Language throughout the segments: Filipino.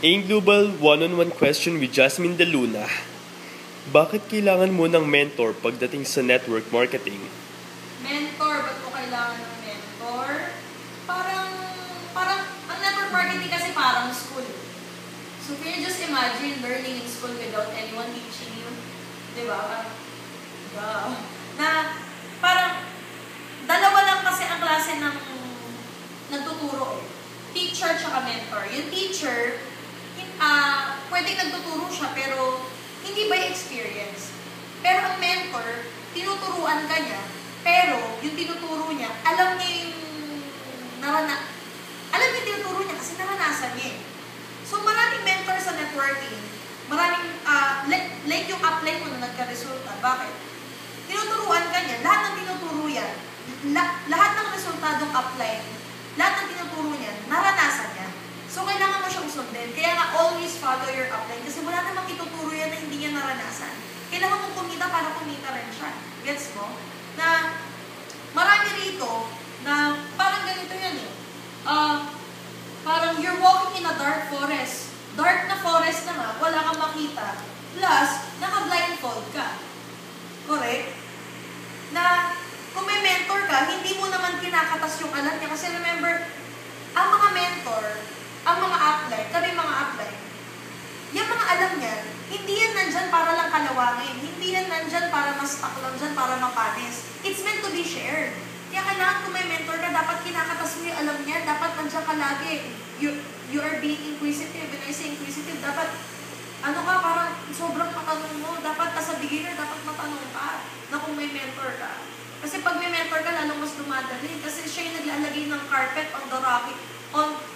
AIM Global One-on-One Question with Jasmine De Luna. Bakit kailangan mo ng mentor pagdating sa network marketing? Mentor? Ba't mo kailangan ng mentor? Parang, ang network marketing kasi parang school. So, can you just imagine learning in school without anyone teaching you? Diba? Parang, dalawa lang kasi ang klase ng nagtuturo eh. Teacher tsaka mentor. Yung teacher, pwedeng nagtuturo siya pero hindi by experience. Pero ang mentor, tinuturuan ka niya, pero yung tinuturo niya, alam niya tinuturo niya kasi naranasan niya eh. So maraming mentor sa networking, maraming, like yung upline mo na nagka-resulta. Bakit? Tinuturuan ka niya, lahat ng tinuturo yan, lahat ng resultadong upline, lahat ng tinuturo niya, naranasan niya. So, kailangan mo siyang sundin. Kaya nga, always follow your upline. Kasi wala namang ituturo yan na hindi niya naranasan. Kailangan mong kumita para kumita rin siya. Gets mo? Na, marami rito na parang ganito yan eh. Parang you're walking in a dark forest. Dark na forest na nga, wala kang makita. Plus, naka-blindfold ka. Correct? Na, kung may mentor ka, hindi mo naman kinakatas yung alam niya. Kasi remember, ang mga mentor, ang mga upline, kami mga upline, yung mga alam niya, hindi yan nandyan para lang kalawangin. Hindi yan nandyan para mas-stuck lang dyan, para mapanis. It's meant to be shared. Kaya kailangan kung may mentor ka, dapat kinakatas mo yung alam niya, dapat nandyan ka lagi. You are being inquisitive. When I say inquisitive, dapat, parang sobrang matanong mo. Dapat, as a beginner, dapat matanong ka na kung may mentor ka. Kasi pag may mentor ka, lalong mas dumadali. Kasi siya yung naglalagay ng carpet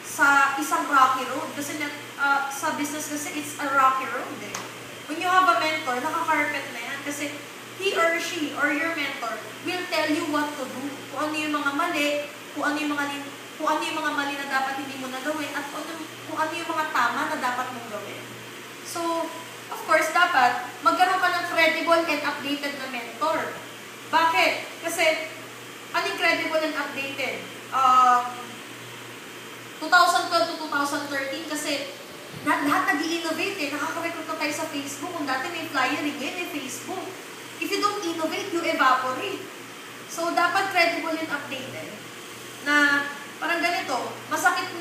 sa isang rocky road. Kasi sa business kasi, it's a rocky road eh. When you have a mentor, naka-carpet na yan. Kasi he or she or your mentor will tell you what to do. Kung ano yung mga mali, kung ano yung mga mali na dapat hindi mo na gawin, at kung ano yung mga tama na dapat mong gawin. So, of course, dapat magkaroon ka ng credible and updated na mentor. Bakit? Kasi, anong credible and updated? 2012 to 2013 kasi lahat nag-i-innovate eh. Nakaka-recruit na tayo sa Facebook. Kung dati may flyering, ngayon may Facebook. If you don't innovate, you evaporate. So, dapat credible and updated. Na, parang ganito, masakit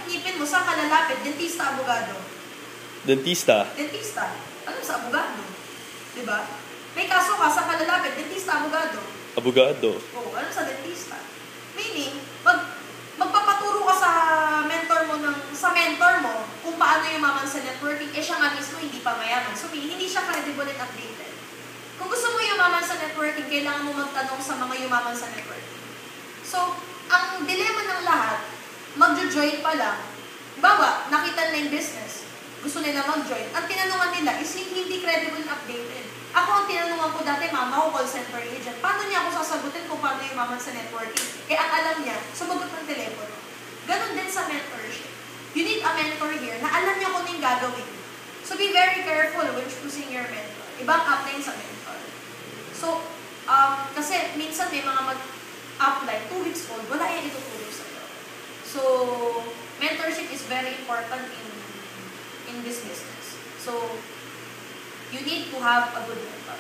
ngipin mo, saan ka lalapit? Dentista, abogado? Dentista. Ano sa abogado? Diba? May kaso ka, saan ka lalapit? Dentista, abogado? Abogado. Oo, ano sa dentista? Meaning, magpapaturo ka sa mentor mo kung paano yumaman sa networking, siya nga mismo hindi pa mayaman. So, hindi siya credible and updated. Kung gusto mo yumaman sa networking, kailangan mo magtanong sa mga yumaman sa networking. So, ang dilema ng lahat, magjo-join pa lang. Bawa, nakita nila yung business. Gusto nila mag-join. Ang tinanungan nila is hindi credible and updated. Ako ang tinanungan ko dati, mama ko, call center agent. Paano niya ako sasagutin kung paano yumaman sa networking? Ang alam niya, sumagot ng telepono. Ganon din sa mentorship. You need a mentor here na alam niya kung ano yung gagawin. So be very careful when choosing your mentor. Ibang upline sa mentor. So, kasi minsan may mga mag-upline, 2 weeks old, wala yan itutulong sa'yo. So, mentorship is very important in this business. So, you need to have a good mentor.